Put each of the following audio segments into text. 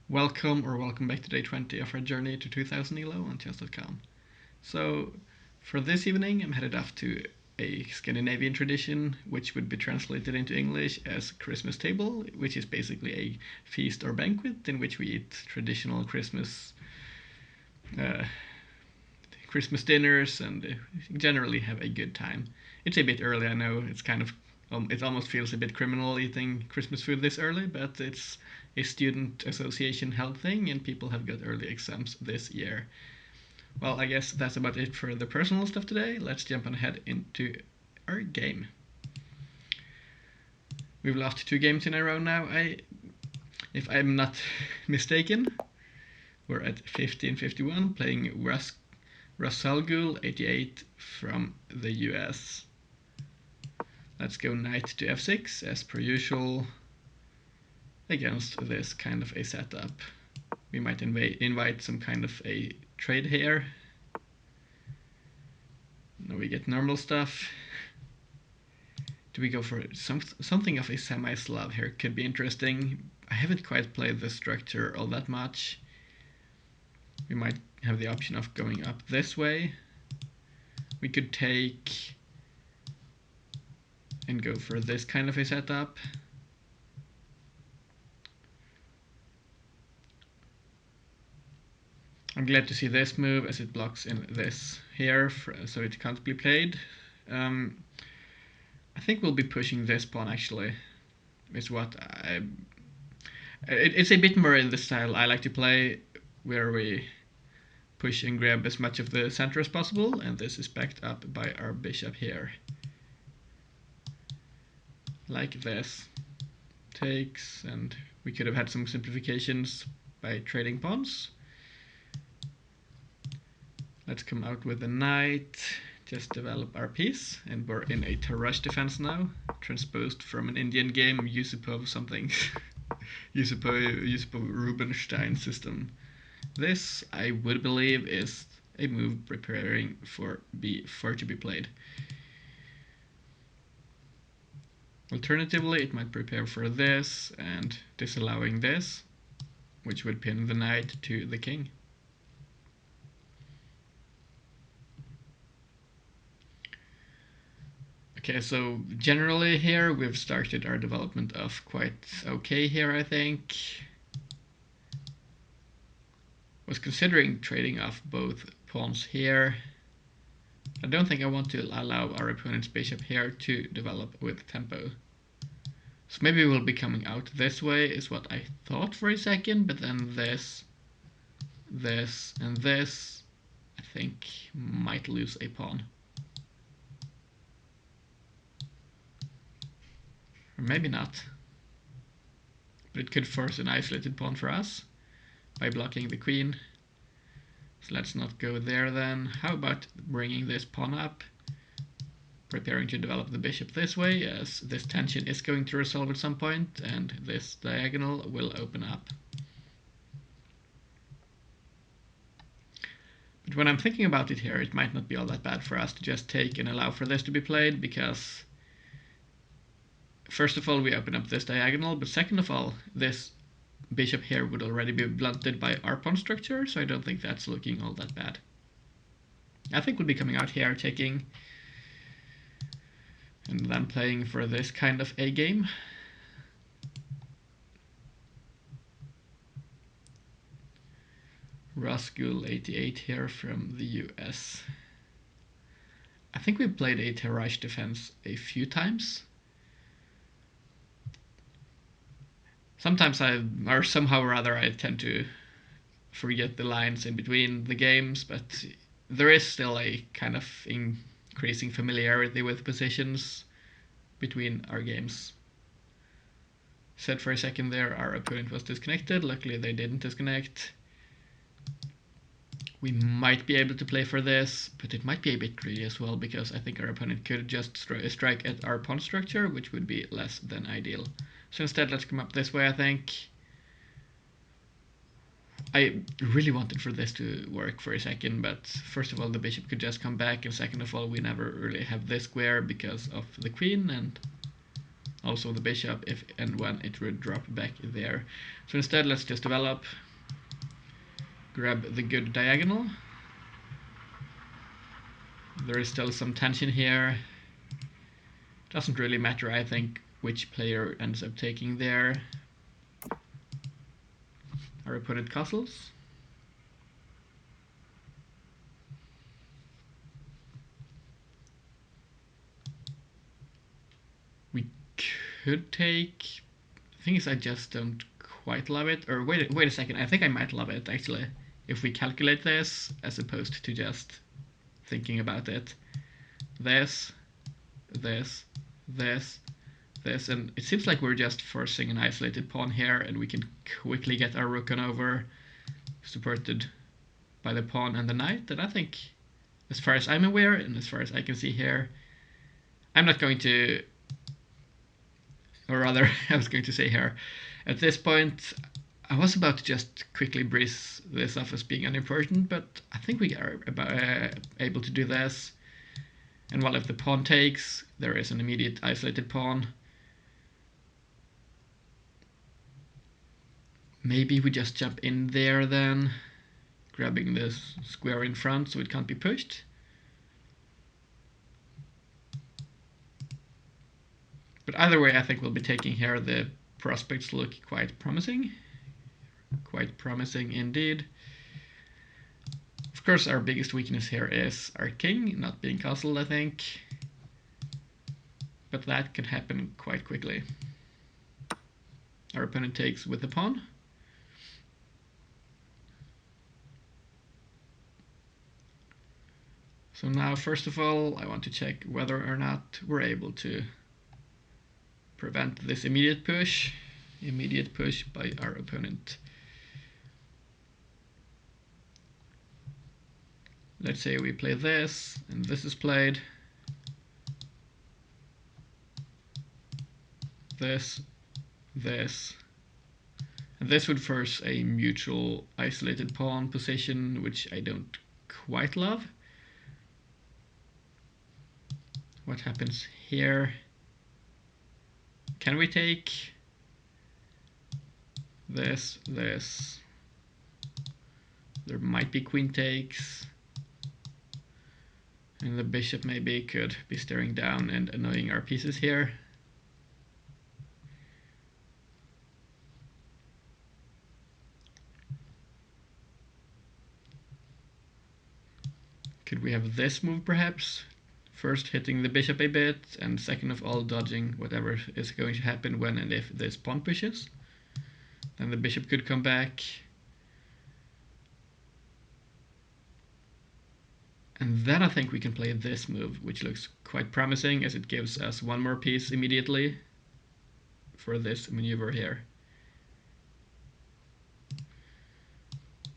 Welcome back to day 20 of our journey to 2000 ELO on chess.com. So, for this evening, I'm headed off to a Scandinavian tradition, which would be translated into English as Christmas table, which is basically a feast or banquet in which we eat traditional uh, Christmas dinners and generally have a good time. It's a bit early, I know. It almost feels a bit criminal eating Christmas food this early, but it's a student association held thing, and people have got early exams this year. Well, I guess that's about it for the personal stuff today. Let's jump ahead into our game. We've lost 2 games in a row now. If I'm not mistaken, we're at 1551 playing Rusalgul 88 from the US. Let's go knight to f6 as per usual against this kind of a setup. We might invite some kind of a trade here. Now we get normal stuff. Do we go for something of a semi-Slav here? Could be interesting. I haven't quite played this structure all that much. We might have the option of going up this way. We could take and go for this kind of a setup. I'm glad to see this move as it blocks in this here, so it can't be played. I think we'll be pushing this pawn actually. It's a bit more in the style I like to play, where we push and grab as much of the center as possible, and this is backed up by our bishop here. Like this. Takes, and we could have had some simplifications by trading pawns. Let's come out with a knight, just develop our piece, and we're in a Tarrasch defense now, transposed from an Indian game, Yusupov something, Yusupov Rubinstein system. This, I would believe, is a move preparing for b4 to be played. Alternatively, it might prepare for this and disallowing this, which would pin the knight to the king. Okay, so generally here we've started our development of quite okay here, I think. Was considering trading off both pawns here. I don't think I want to allow our opponent's bishop here to develop with tempo. So maybe we'll be coming out this way is what I thought for a second, but then this, and this, I think might lose a pawn. Or maybe not. But it could force an isolated pawn for us by blocking the queen. So let's not go there then. How about bringing this pawn up? Preparing to develop the bishop this way, as this tension is going to resolve at some point, and this diagonal will open up. But when I'm thinking about it here, it might not be all that bad for us to just take and allow for this to be played, because first of all, we open up this diagonal, but second of all, this bishop here would already be blunted by our pawn structure, so I don't think that's looking all that bad. I think we'll be coming out here, taking, and then playing for this kind of a game. Rasgul 88 here from the US. I think we played a Tarrasch defense a few times. Sometimes or somehow or other I tend to forget the lines in between the games, but there is still a kind of increasing familiarity with positions between our games. Said for a second there our opponent was disconnected, luckily they didn't disconnect. We might be able to play for this, but it might be a bit greedy as well, because I think our opponent could just strike at our pawn structure, which would be less than ideal. So instead, let's come up this way, I think. I really wanted for this to work for a second, but first of all, the bishop could just come back, and second of all, we never really have this square because of the queen, and also the bishop if and when it would drop back there. So instead, let's just develop, grab the good diagonal. There is still some tension here. Doesn't really matter, I think, which player ends up taking there. Our opponent castles. We could take... The thing is, I just don't quite love it. Or wait a second, I think I might love it, actually. If we calculate this, as opposed to just thinking about it. This, this, this, this, and it seems like we're just forcing an isolated pawn here, and we can quickly get our rook on over, supported by the pawn and the knight. And I think, as far as I'm aware, and as far as I can see here, I'm not going to, or rather, I was going to say here, at this point, I was about to just quickly breeze this off as being unimportant, but I think we are able to do this. And while if the pawn takes, there is an immediate isolated pawn. Maybe we just jump in there then, grabbing this square in front so it can't be pushed. But either way, I think we'll be taking here. The prospects look quite promising. Quite promising indeed. Of course, our biggest weakness here is our king not being castled, I think. But that can happen quite quickly. Our opponent takes with the pawn. So now, first of all, I want to check whether or not we're able to prevent this immediate push by our opponent. Let's say we play this, and this is played. This, this. And this would force a mutual isolated pawn position, which I don't quite love. What happens here? Can we take this, this? There might be queen takes. And the bishop maybe could be staring down and annoying our pieces here. Could we have this move perhaps? First hitting the bishop a bit, and second of all dodging whatever is going to happen when and if this pawn pushes. Then the bishop could come back. And then I think we can play this move, which looks quite promising as it gives us one more piece immediately for this maneuver here.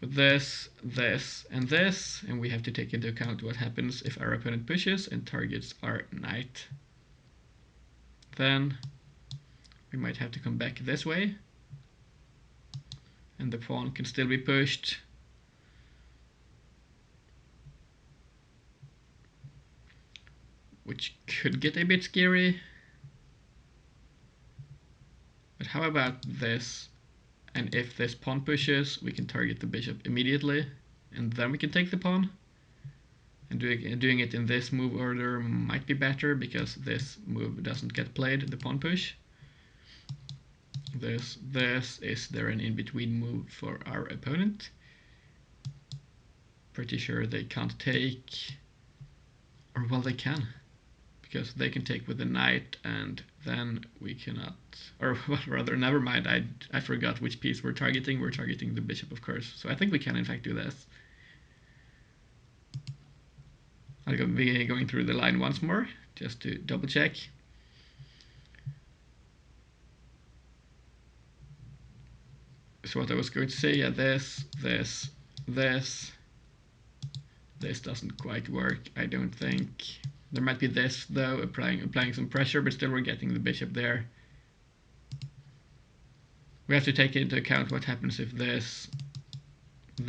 With this, this, and this, and we have to take into account what happens if our opponent pushes and targets our knight. Then we might have to come back this way, and the pawn can still be pushed. Which could get a bit scary. But how about this? And if this pawn pushes, we can target the bishop immediately, and then we can take the pawn. And doing it in this move order might be better, because this move doesn't get played, the pawn push. This, is there an in-between move for our opponent? Pretty sure they can't take, or well, they can, because they can take with the knight, and then we cannot, or well, rather, never mind, I forgot which piece we're targeting. We're targeting the bishop, of course, so I think we can in fact do this. I'll be going through the line once more, just to double check. So what I was going to say, yeah, this doesn't quite work, I don't think. There might be this, though, applying some pressure, but still we're getting the bishop there. We have to take into account what happens if this, and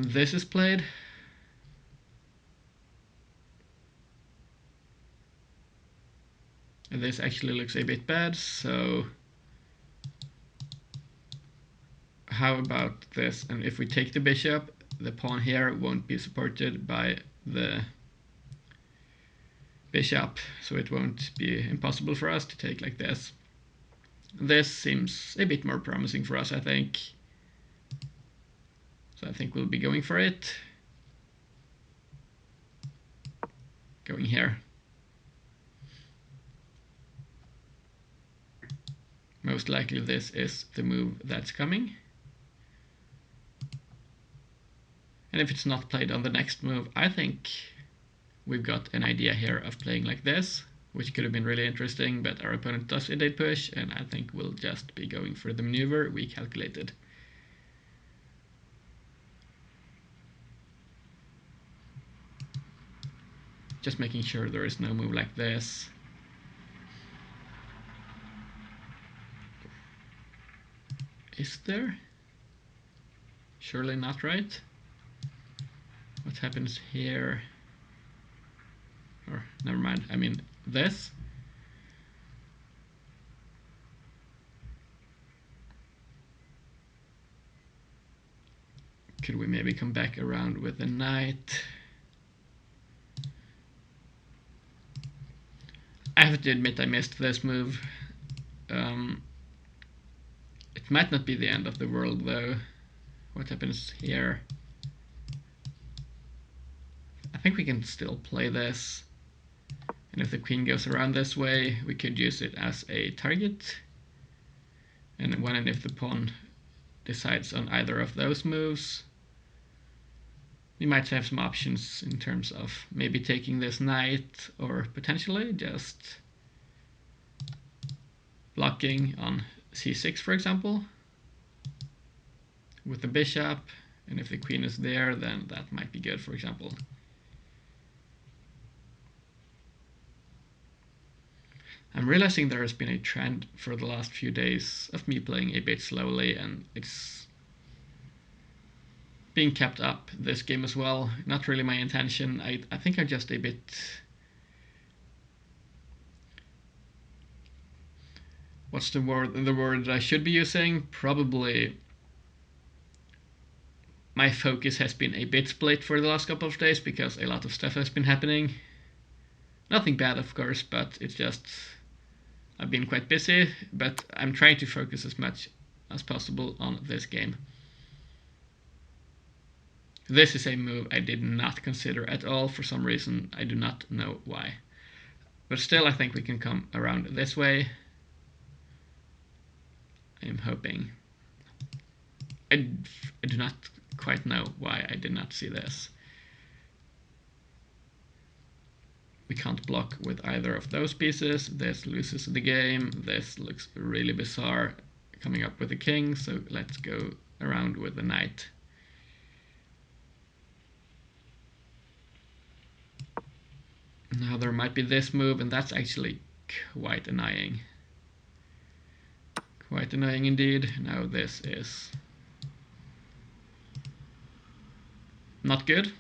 this is played. This actually looks a bit bad, so how about this? And if we take the bishop, the pawn here won't be supported by the bishop, so it won't be impossible for us to take like this. This seems a bit more promising for us, I think. So I think we'll be going for it. Going here. Most likely this is the move that's coming. And if it's not played on the next move, I think we've got an idea here of playing like this, which could have been really interesting, but our opponent does a push, and I think we'll just be going for the maneuver we calculated. Just making sure there is no move like this. Is there? Surely not, right? What happens here? Or never mind, I mean this. Could we maybe come back around with the knight? I have to admit I missed this move. It might not be the end of the world though. What happens here? I think we can still play this. And if the queen goes around this way, we could use it as a target. And when and if the pawn decides on either of those moves, we might have some options in terms of maybe taking this knight, or potentially just blocking on c6, for example, with the bishop. And if the queen is there, then that might be good, for example. I'm realizing there has been a trend for the last few days of me playing a bit slowly, and it's being kept up this game as well. Not really my intention. I think I'm just a bit... What's the word? The word I should be using? Probably my focus has been a bit split for the last couple of days because a lot of stuff has been happening. Nothing bad, of course, but it's just... I've been quite busy, but I'm trying to focus as much as possible on this game. This is a move I did not consider at all for some reason. I do not know why. But still, I think we can come around this way. I am hoping. I do not quite know why I did not see this. We can't block with either of those pieces. This loses the game. This looks really bizarre coming up with the king, so let's go around with the knight. Now there might be this move, and that's actually quite annoying. Quite annoying indeed. Now this is not good.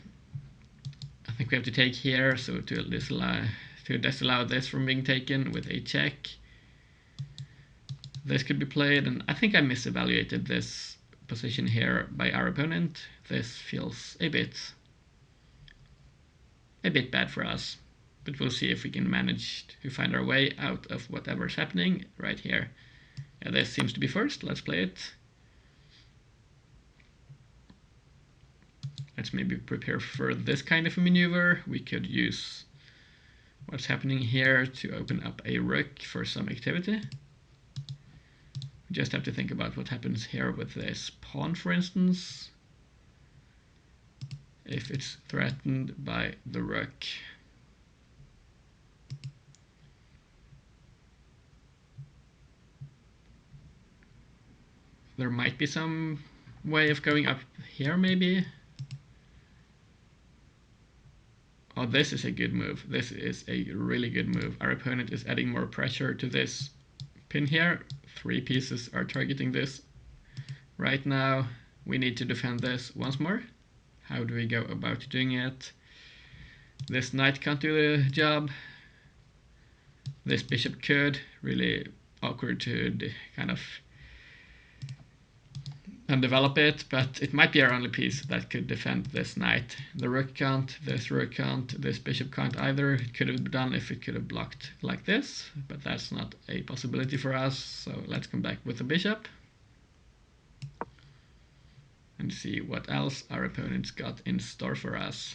I think we have to take here, so to disallow this from being taken with a check. This could be played, and I think I misevaluated this position here by our opponent. This feels a bit bad for us, but we'll see if we can manage to find our way out of whatever's happening right here. Yeah, this seems to be first. Let's play it. Let's maybe prepare for this kind of a maneuver. We could use what's happening here to open up a rook for some activity. We just have to think about what happens here with this pawn, for instance, if it's threatened by the rook. There might be some way of going up here, maybe. Oh, this is a good move. This is a really good move. Our opponent is adding more pressure to this pin here. 3 pieces are targeting this right now. We need to defend this once more. How do we go about doing it? This knight can't do the job. This bishop could really awkward to kind of undevelop it, but it might be our only piece that could defend this knight. The rook can't, this rook can't, this bishop can't either. It could have been done if it could have blocked like this, but that's not a possibility for us, so let's come back with the bishop and see what else our opponents got in store for us.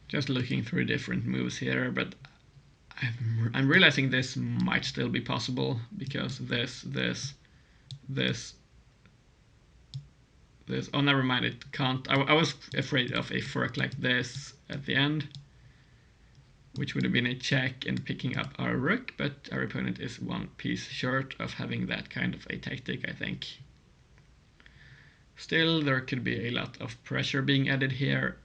Just looking through different moves here, but I'm realizing this might still be possible because this. Oh, never mind, it can't. I was afraid of a fork like this at the end, which would have been a check and picking up our rook, but our opponent is one piece short of having that kind of a tactic, I think. Still, there could be a lot of pressure being added here.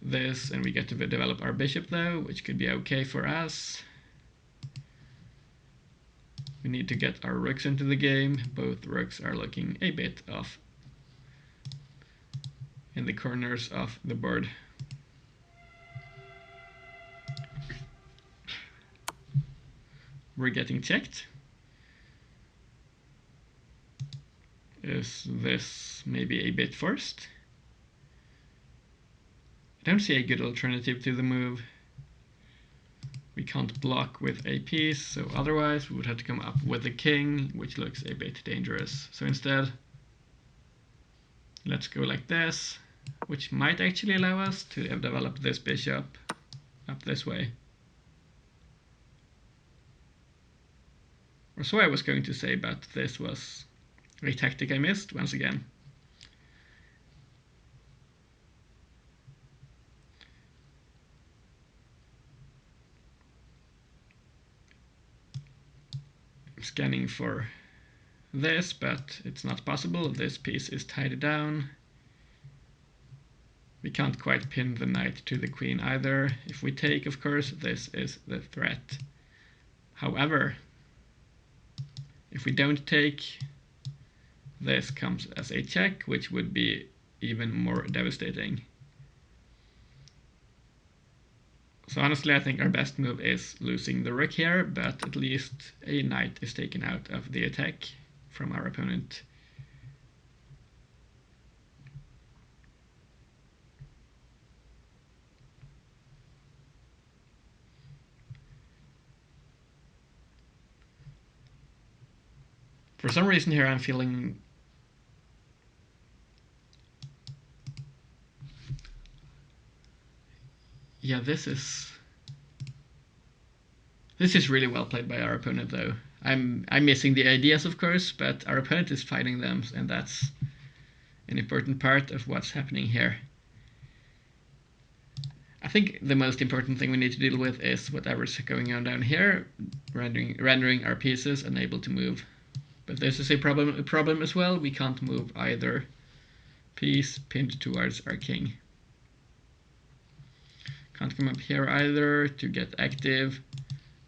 This, and we get to develop our bishop though, which could be okay for us. We need to get our rooks into the game. Both rooks are looking a bit off in the corners of the board. We're getting checked. Is this maybe a bit forced? I don't see a good alternative to the move. We can't block with a piece, so otherwise we would have to come up with the king, which looks a bit dangerous. So instead, let's go like this, which might actually allow us to develop this bishop up this way. Or so I was going to say, but this was a tactic I missed once again. I'm scanning for this, but it's not possible. This piece is tied down. We can't quite pin the knight to the queen either. If we take, of course, this is the threat. However, if we don't take, this comes as a check, which would be even more devastating. So honestly, I think our best move is losing the rook here, but at least a knight is taken out of the attack from our opponent. For some reason here I'm feeling this is really well played by our opponent though. I'm missing the ideas, of course, but our opponent is fighting them, and that's an important part of what's happening here. I think the most important thing we need to deal with is whatever's going on down here, rendering our pieces unable to move. But this is a problem as well. We can't move either piece pinned towards our king. Can't come up here either to get active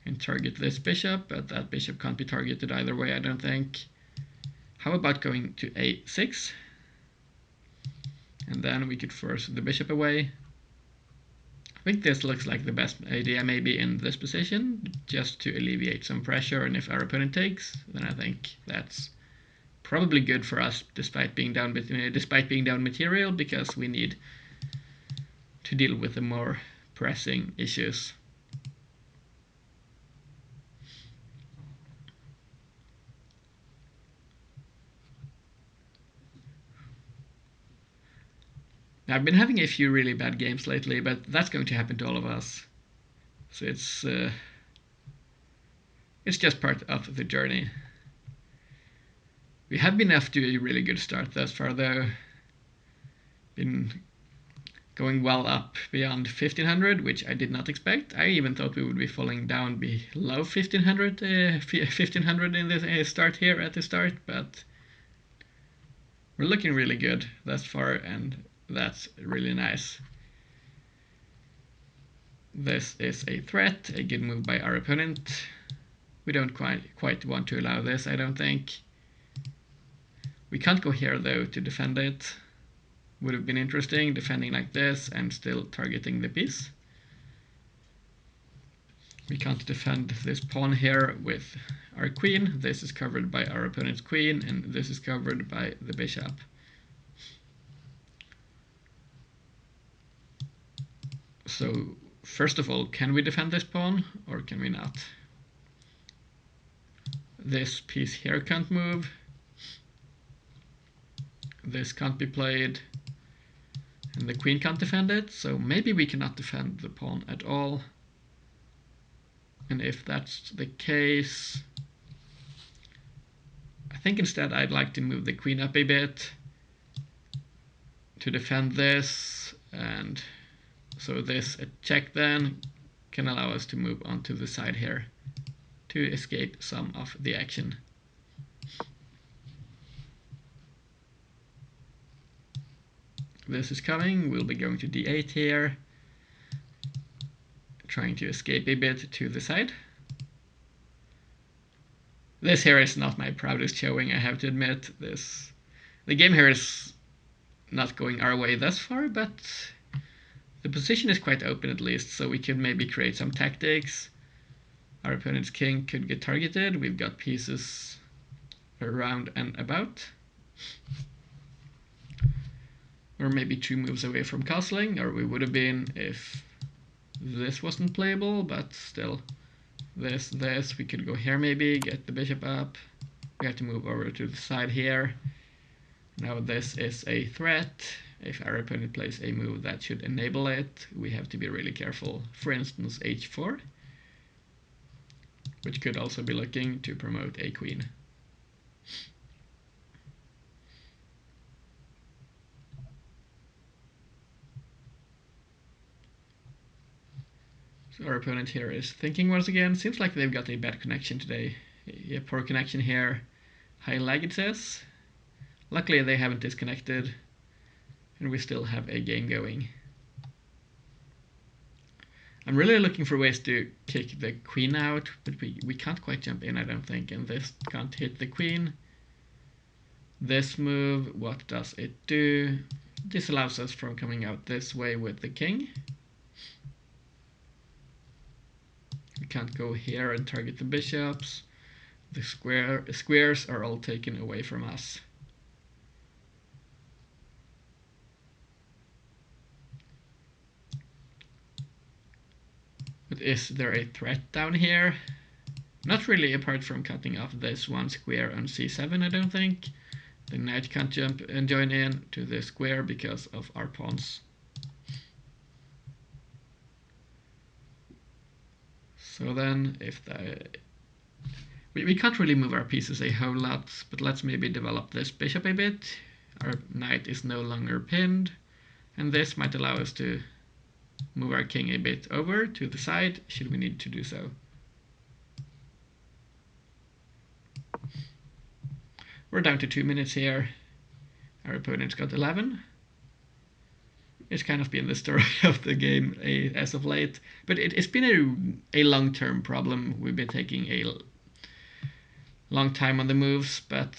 and target this bishop, but that bishop can't be targeted either way, I don't think. How about going to a6? And then we could force the bishop away. I think this looks like the best idea maybe in this position, just to alleviate some pressure, and if our opponent takes, then I think that's probably good for us despite being down material, because we need to deal with the more pressing issues. Now, I've been having a few really bad games lately, but that's going to happen to all of us. So it's just part of the journey. We have been off to a really good start thus far, though. Been going well up beyond 1500, which I did not expect. I even thought we would be falling down below 1500 in the start here at the start, but we're looking really good thus far, and that's really nice. This is a threat, a good move by our opponent. We don't quite want to allow this, I don't think. We can't go here though to defend it. Would have been interesting, defending like this and still targeting the piece. We can't defend this pawn here with our queen. This is covered by our opponent's queen, and this is covered by the bishop. So, first of all, can we defend this pawn, or can we not? This piece here can't move. This can't be played. And the queen can't defend it, so maybe we cannot defend the pawn at all. And if that's the case, I think instead I'd like to move the queen up a bit to defend this, and so this check then can allow us to move onto the side here to escape some of the action. This is coming, we'll be going to d8 here, trying to escape a bit to the side. This here is not my proudest showing, I have to admit. The game here is not going our way thus far, but the position is quite open at least, so we could maybe create some tactics. Our opponent's king could get targeted, we've got pieces around and about. Or maybe 2 moves away from castling, or we would have been if this wasn't playable, but still. This, we could go here maybe, get the bishop up. We have to move over to the side here. Now this is a threat. If our opponent plays a move that should enable it, we have to be really careful. For instance, h4, which could also be looking to promote a queen. So our opponent here is thinking once again. Seems like they've got a bad connection today. Yeah, poor connection here. High lag it says. Luckily they haven't disconnected, and we still have a game going. I'm really looking for ways to kick the queen out, but we can't quite jump in, I don't think, and this can't hit the queen. This move, what does it do? This allows us from coming out this way with the king. We can't go here and target the bishops. The squares are all taken away from us. But is there a threat down here? Not really, apart from cutting off this one square on c7, I don't think. The knight can't jump and join in to the square because of our pawns. So then, if we can't really move our pieces a whole lot, but let's maybe develop this bishop a bit. Our knight is no longer pinned, and this might allow us to move our king a bit over to the side, should we need to do so. We're down to 2 minutes here. Our opponent's got 11. It's kind of been the story of the game as of late, but it's been a long-term problem. We've been taking a long time on the moves, but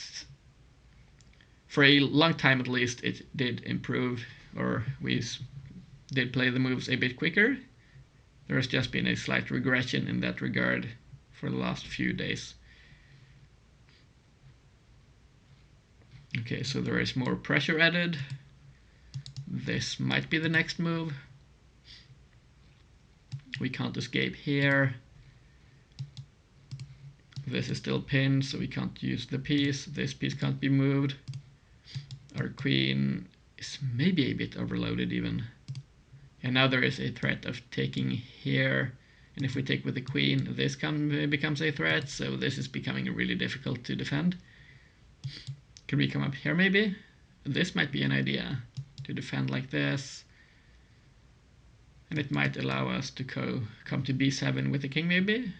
for a long time at least it did improve, or we did play the moves a bit quicker. There has just been a slight regression in that regard for the last few days. Okay, so there is more pressure added. This might be the next move. We can't escape here. This is still pinned, so we can't use the piece. This piece can't be moved. Our queen is maybe a bit overloaded even. And now there is a threat of taking here. And if we take with the queen, this becomes a threat, so this is becoming really difficult to defend. Can we come up here maybe? This might be an idea, to defend like this. And it might allow us to come to b7 with the king maybe.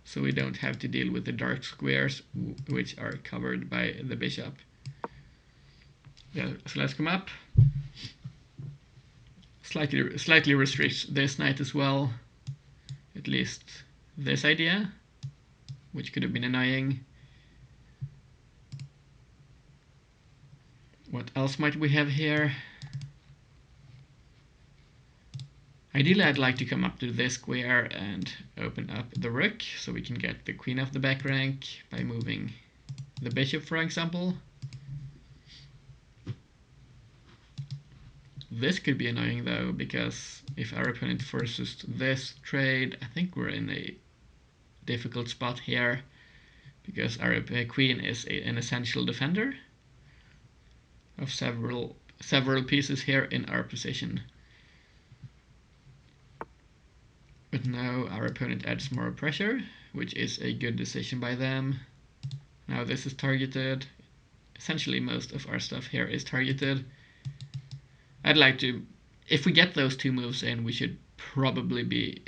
So we don't have to deal with the dark squares which are covered by the bishop. Yeah, so let's come up. Slightly restrict this knight as well. At least this idea, which could have been annoying. What else might we have here? Ideally, I'd like to come up to this square and open up the rook, so we can get the queen off the back rank by moving the bishop, for example. This could be annoying though, because if our opponent forces this trade, I think we're in a difficult spot here, because our queen is an essential defender of several pieces here in our position. But now our opponent adds more pressure, which is a good decision by them. Now this is targeted. Essentially most of our stuff here is targeted. I'd like to, if we get those two moves in, we should probably be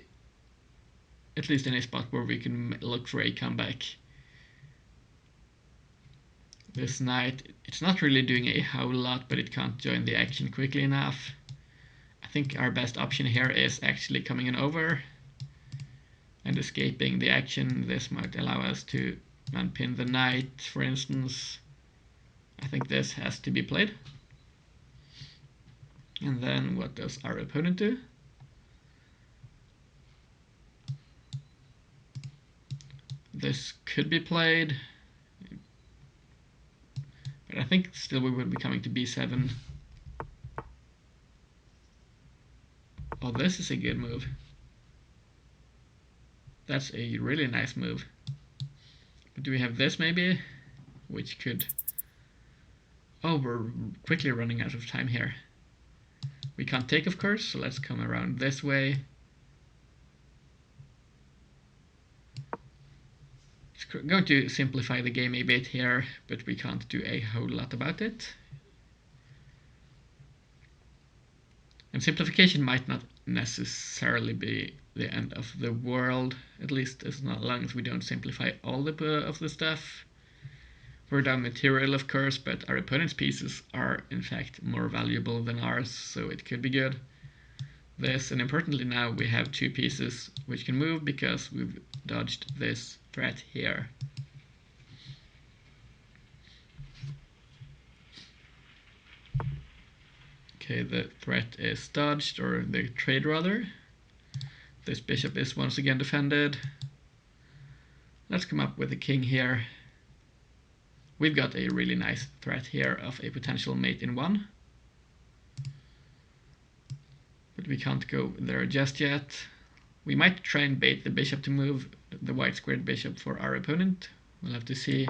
at least in a spot where we can look for a comeback. This knight, it's not really doing a whole lot, but it can't join the action quickly enough. I think our best option here is actually coming in over and escaping the action. This might allow us to unpin the knight, for instance. I think this has to be played. And then what does our opponent do? This could be played, but I think still we would be coming to b7. Oh, this is a good move. That's a really nice move. But do we have this maybe? Which could... Oh, we're quickly running out of time here. We can't take, of course, so let's come around this way. It's going to simplify the game a bit here, but we can't do a whole lot about it. And simplification might not necessarily be the end of the world, at least as long as we don't simplify all of the stuff. We're down material, of course, but our opponent's pieces are in fact more valuable than ours, so it could be good. This, and importantly now, we have two pieces which can move because we've dodged this threat here. Okay, the threat is dodged, or the trade rather. This bishop is once again defended. Let's come up with a king here. We've got a really nice threat here of a potential mate in one. But we can't go there just yet. We might try and bait the bishop to move the white squared bishop for our opponent. We'll have to see.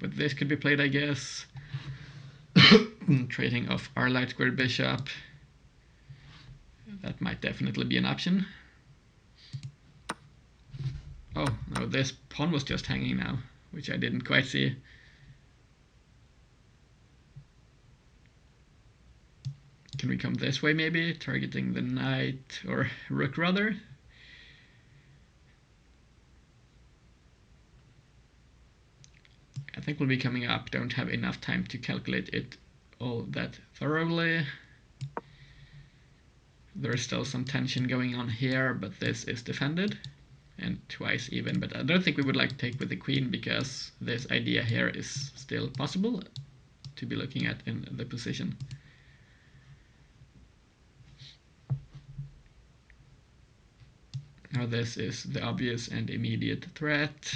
But this could be played, I guess. Trading off our light squared bishop. That might definitely be an option. Oh, no, this pawn was just hanging now, which I didn't quite see. Can we come this way maybe, targeting the knight, or rook rather? I think we'll be coming up, don't have enough time to calculate it all that thoroughly. There is still some tension going on here, but this is defended, and twice even, but I don't think we would like to take with the queen, because this idea here is still possible to be looking at in the position. Now this is the obvious and immediate threat.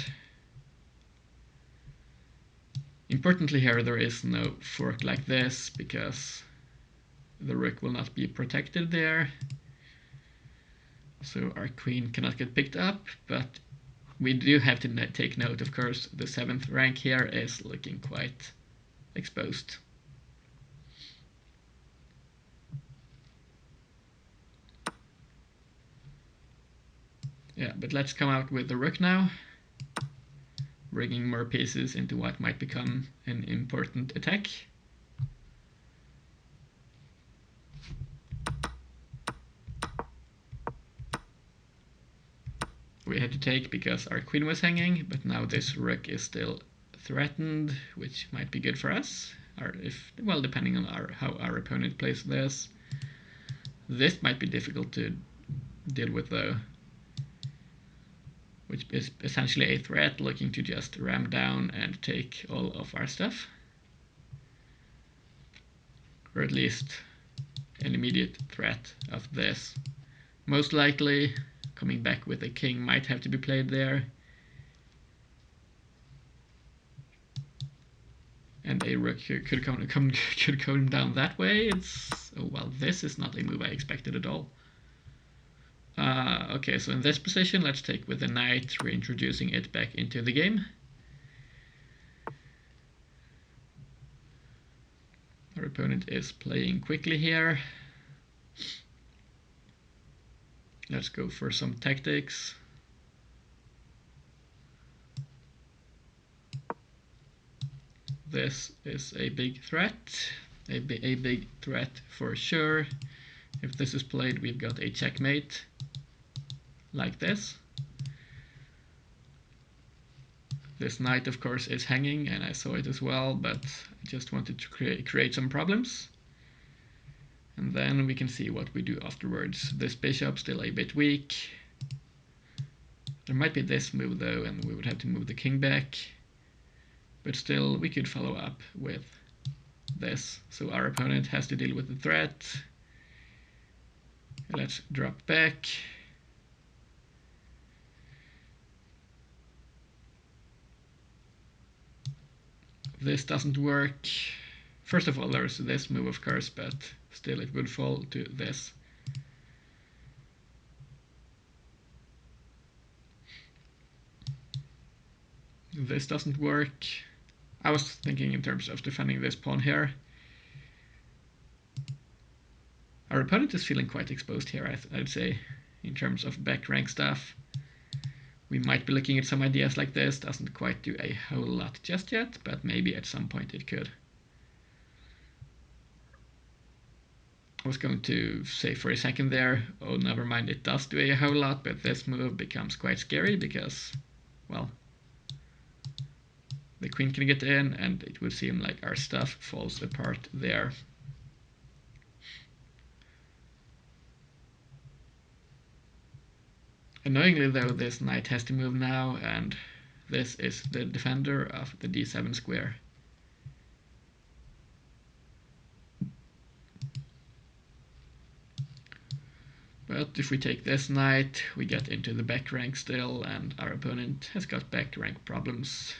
Importantly here, there is no fork like this, because the rook will not be protected there. So our queen cannot get picked up, but we do have to take note, of course, the 7th rank here is looking quite exposed. Yeah, but let's come out with the rook now, bringing more pieces into what might become an important attack. We had to take because our queen was hanging, but now this rook is still threatened, which might be good for us, or if, well, depending on how our opponent plays this. This might be difficult to deal with though. which is essentially a threat looking to just ram down and take all of our stuff. Or at least an immediate threat of this. Most likely, coming back with a king might have to be played there. And a rook could come down that way. Oh well, this is not a move I expected at all. Okay, so in this position, let's take with the knight, reintroducing it back into the game. Our opponent is playing quickly here. Let's go for some tactics. This is a big threat, a big threat for sure. If this is played, we've got a checkmate, like this. This knight, of course, is hanging, and I saw it as well, but I just wanted to create some problems. And then we can see what we do afterwards. This bishop still a bit weak. There might be this move though, and we would have to move the king back. But still, we could follow up with this. So our opponent has to deal with the threat. Let's drop back. This doesn't work. First of all, there's this move, of course, but still it would fall to this. This doesn't work. I was thinking in terms of defending this pawn here. Our opponent is feeling quite exposed here, I'd say, in terms of back rank stuff. We might be looking at some ideas like this. Doesn't quite do a whole lot just yet, but maybe at some point it could. I was going to say for a second there, oh, never mind, it does do a whole lot, but this move becomes quite scary because, well, the queen can get in, and it would seem like our stuff falls apart there. Annoyingly though, this knight has to move now, and this is the defender of the d7 square. But if we take this knight, we get into the back rank still, and our opponent has got back rank problems.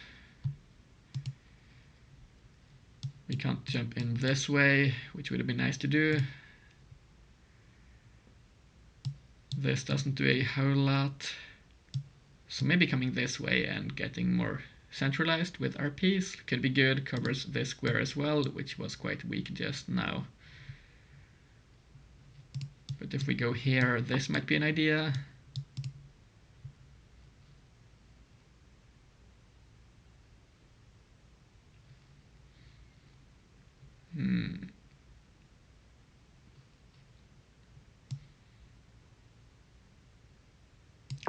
We can't jump in this way, which would have been nice to do. This doesn't do a whole lot. So maybe coming this way and getting more centralized with our piece could be good. Covers this square as well, which was quite weak just now. But if we go here, this might be an idea.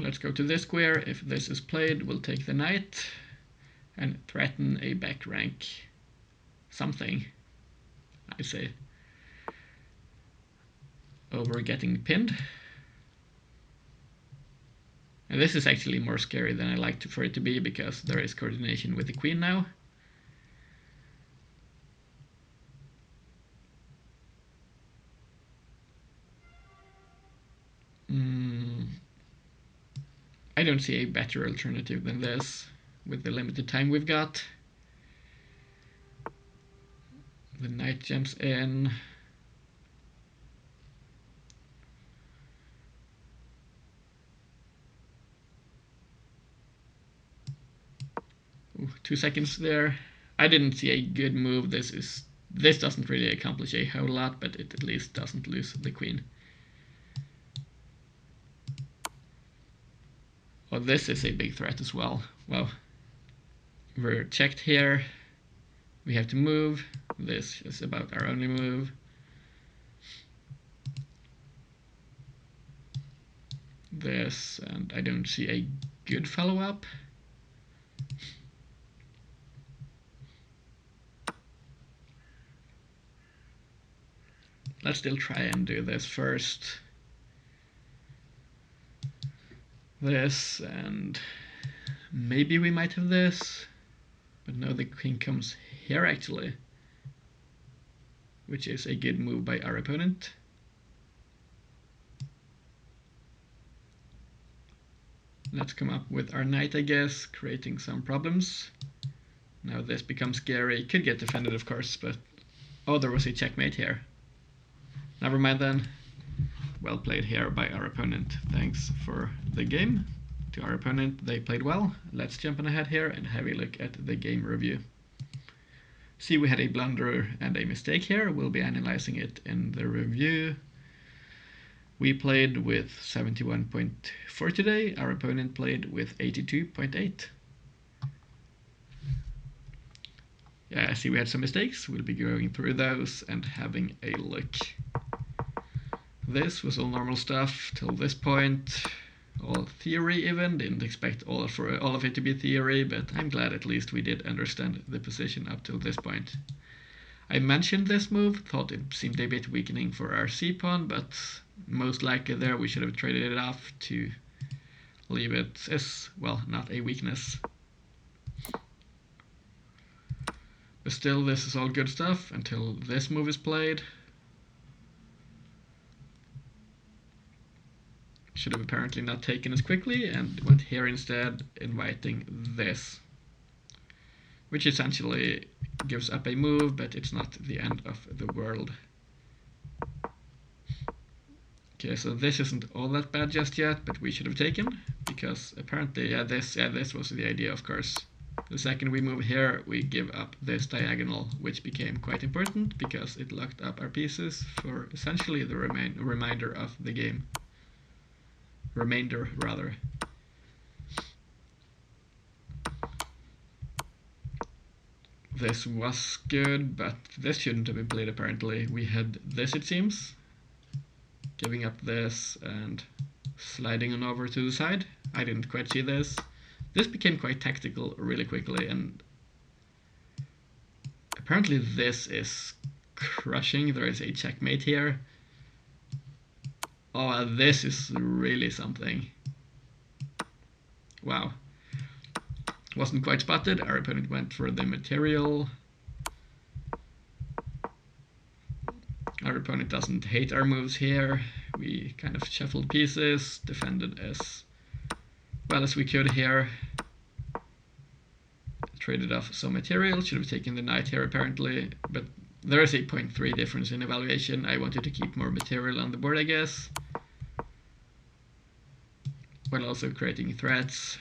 Let's go to this square. If this is played, we'll take the knight and threaten a back rank something, I say, over getting pinned. And this is actually more scary than I like for it to be, because there is coordination with the queen now. I don't see a better alternative than this with the limited time we've got. The knight jumps in. Ooh, 2 seconds there. I didn't see a good move. This doesn't really accomplish a whole lot, but it at least doesn't lose the queen. Oh, this is a big threat as well. Well, we're checked here. We have to move. This is about our only move. This, and I don't see a good follow-up. Let's still try and do this first. this, and maybe we might have this, but no, the queen comes here actually, which is a good move by our opponent. Let's come up with our knight, I guess, creating some problems. Now this becomes scary. Could get defended, of course, but oh, there was a checkmate here. Never mind then. Well played here by our opponent. Thanks for the game. To our opponent, they played well. Let's jump on ahead here and have a look at the game review. See, we had a blunder and a mistake here. We'll be analyzing it in the review. We played with 71.4 today. Our opponent played with 82.8. Yeah, I see we had some mistakes. We'll be going through those and having a look. This was all normal stuff till this point. All theory even. Didn't expect all of it to be theory, but I'm glad at least we did understand the position up till this point. I mentioned this move, thought it seemed a bit weakening for our c-pawn, but most likely there we should have traded it off to leave it as, well, not a weakness. But still, this is all good stuff until this move is played. Should have apparently not taken as quickly and went here instead, inviting this, which essentially gives up a move, but it's not the end of the world. Okay, so this isn't all that bad just yet, but we should have taken, because apparently, this was the idea, of course. The second we move here, we give up this diagonal, which became quite important, because it locked up our pieces for essentially the remainder of the game. Remainder, rather. This was good, but this shouldn't have been played apparently. We had this, it seems. Giving up this and sliding on over to the side. I didn't quite see this. This became quite tactical really quickly, and apparently this is crushing. There is a checkmate here. Oh, this is really something. Wow. Wasn't quite spotted. Our opponent went for the material. Our opponent doesn't hate our moves here. We kind of shuffled pieces, defended as well as we could here. Traded off some material. Should have taken the knight here apparently, but there is a 0.3 difference in evaluation. I wanted to keep more material on the board, I guess, while also creating threats.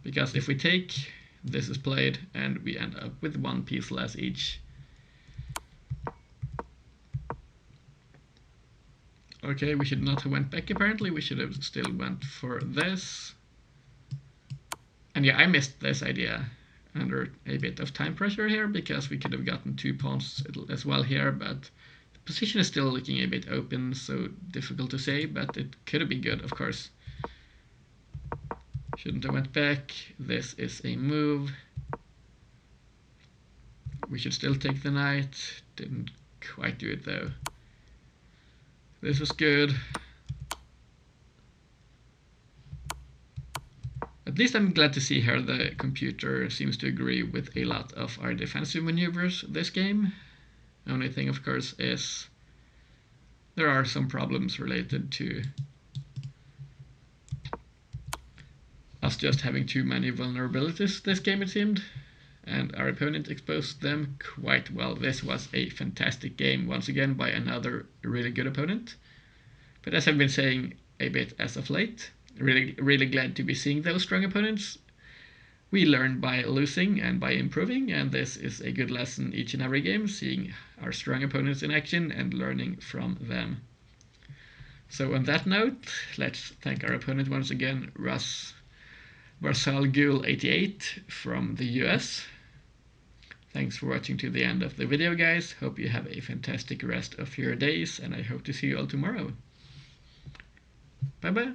Because if we take, this is played, and we end up with one piece less each. Okay, we should not have went back apparently, we should have still went for this. And yeah, I missed this idea under a bit of time pressure here, because we could have gotten 2 pawns as well here, but the position is still looking a bit open, so difficult to say, but it could have been good, of course. Shouldn't have went back. This is a move. We should still take the knight. Didn't quite do it though. This was good. At least I'm glad to see here the computer seems to agree with a lot of our defensive maneuvers this game. Only thing, of course, is there are some problems related to us just having too many vulnerabilities this game, it seemed, and our opponent exposed them quite well. This was a fantastic game once again by another really good opponent. But as I've been saying a bit as of late, really glad to be seeing those strong opponents. We learn by losing and by improving, and this is a good lesson each and every game, seeing our strong opponents in action and learning from them. So on that note, let's thank our opponent once again, Varsalgul88 from the US. Thanks for watching to the end of the video, guys. Hope you have a fantastic rest of your days, and I hope to see you all tomorrow. Bye bye.